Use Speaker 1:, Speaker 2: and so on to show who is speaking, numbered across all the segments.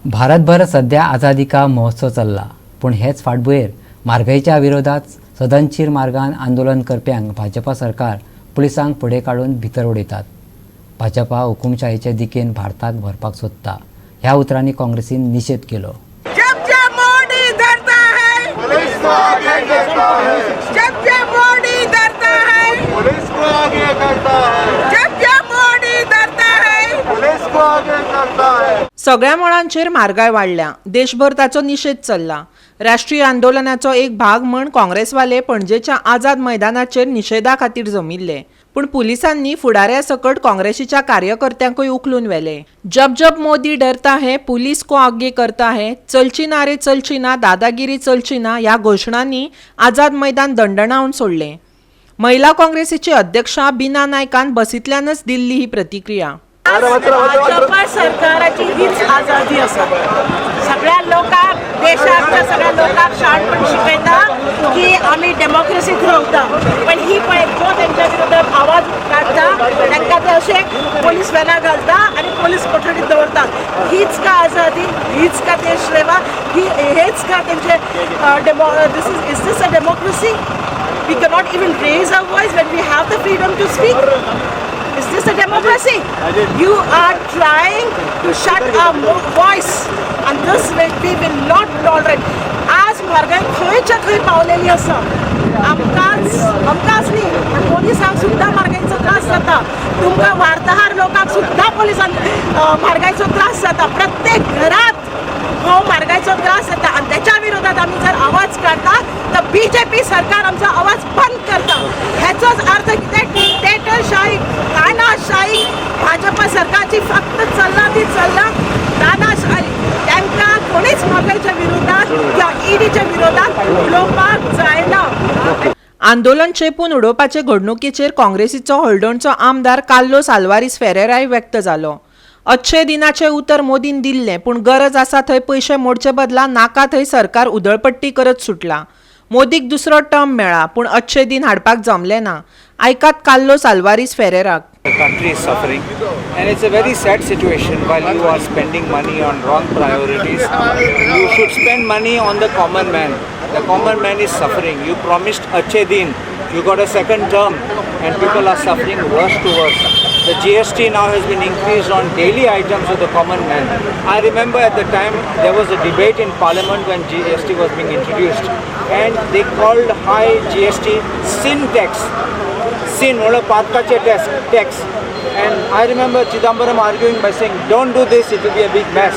Speaker 1: भारतभर सध्या आझादी का महोत्सव चल्ला, पण हेच फाटभुंयेर म्हारगायेच्या विरोधात सदनशीर मार्गान आंदोलन करप्यांक भाजपा सरकार पुलिसांक फुडें काडून भितर उडयतात। भाजपा हुकुमशाहीचे दिकेन भारताक भरपाक सोदता ह्या उतरांनी काँग्रेसीन निशेध केलो।
Speaker 2: जब जब मोदी डरता है पुलिस को आगे करता है, जब जब मोदी डरता है पुलिस को आगे करता है, जब जब मोदी डरता है पुलिस को आगे करता है।
Speaker 3: सगळ्या मळांचेर म्हारगाय वाडल्या, देशभर ताचो निशेध चल्ला। राष्ट्रीय आंदोलनाचो एक भाग म्हण काँग्रेसवाले पणजेच्या आझाद मैदानाचेर निशेधा खातीर जमिल्ले, पण पुलिसांनी फुडाऱ्या सकट काँग्रेसीच्या कार्यकर्त्यांकूय उखलून व्हेले। जब जब मोदी डरता है पुलिस को आगे करता है, चलची ना रे चलची ना, दादागिरी चलची ना ह्या घोषणांनी आझाद मैदान दणदणावन सोडले। महिला काँग्रेसीची अध्यक्षा बीना नायकान बसींतल्यानच दिल्ली ही प्रतिक्रिया।
Speaker 2: भाजपा सरकाराची हीच आझादी आसा। सगळ्या लोकांक, देशाच्या सगळ्या लोकांक शाळेत शिकयता की आम्ही डेमोक्रेसीत रावता, पण ही पळय जो तेंच्या विरोधात आवाज काढता तांकां ते अशे पोलीस व्हॅना घालता आणि पोलीस कोठडीत दवरतात। हीच का आझादी, हीच का देशसेवा, हेच का तेंचे is this a democracy? We cannot even raise our voice when we have the freedom to speak. Is this a democracy? You are trying to shut our voice, and this we will not tolerate. आज म्हारगाय खंयच्या खंय पावलेली आसा। आमकांच न्ही, पोलिसांक सुद्धा म्हारगायेचो त्रास जाता। तुमकां वार्ताहर लोकांक सुद्धा पोलिसांक म्हारगायेचो त्रास जाता। प्रत्येक घरात हो म्हारगायेचो त्रास जाता, आणि त्याच्या विरोधात आम्ही जर आवाज काढता तर बीजेपी सरकार आमचा आवाज बंद करता। ह्याचोच अर्थ कितें? डिक्टेटरशाही, तानाशाही भाजपा सरकारची फक्त चल्ला ती चल्ला तानाशाही। तांकां कोणीच म्हारगायेच्या विरोधात किंवा ईडीच्या विरोधात उलोवपाक जायना।
Speaker 3: आंदोलन चेपून उडोवपाचे घडणुकेचेर काँग्रेसीचो हळडणचो आमदार कार्लोस आल्वारीस फेरेराय व्यक्त जालो। अच्छे दिनाचे उतर मोदीन दिल्ले, पण गरज आसा थंय पैसे मोडचे बदला नाका थंय सरकार उधळपट्टी करत सुटला। मोदीक दुसरो टर्म मेळ्ळा, पण अच्छे दिन हाडपाक जमले ना। ऐकात कार्लोस आल्वारीस फेरेराक।
Speaker 4: The country is suffering, and it's a very sad situation. While you are spending money on wrong priorities, you should spend money on the common man. The common man is suffering. You promised Achhe Din, you got a second term, and people are suffering worse to worse. The GST now has been increased on daily items of the common man. I remember at the time there was a debate in Parliament when GST was being introduced, and they called high GST sin tax. Sin, Patkache tax. And I remember Chidambaram arguing by saying, don't do this, it will be a big mess.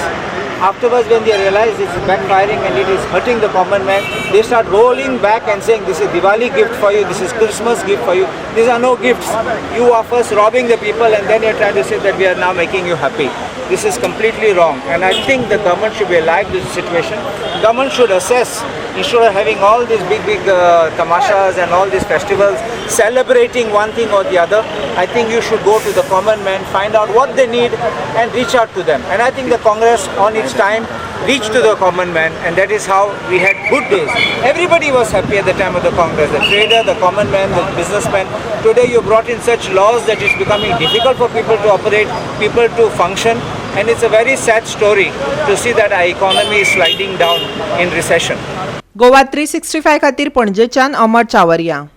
Speaker 4: Afterwards, when they realize it's backfiring and it is hurting the common man, they start rolling back and saying, this is Diwali gift for you, this is Christmas gift for you. These are no gifts. You are first robbing the people, and then you're trying to say that we are now making you happy. This is completely wrong, and I think the government should be alive to this situation. Government should assess, instead of having all these big tamashas and all these festivals celebrating one thing or the other, I think you should go to the common man, find out what they need and reach out to them. And I think the Congress on its time reached to the common man, and that is how we had good days. Everybody was happy at the time of the Congress, the trader, the common man, the businessman. Today you brought in such laws that it's becoming difficult for people to operate, people to function, and it's a very sad story to see that our economy is sliding down in recession.
Speaker 3: Goa 365 खातीर पणजेच्यान अमर चावरिया।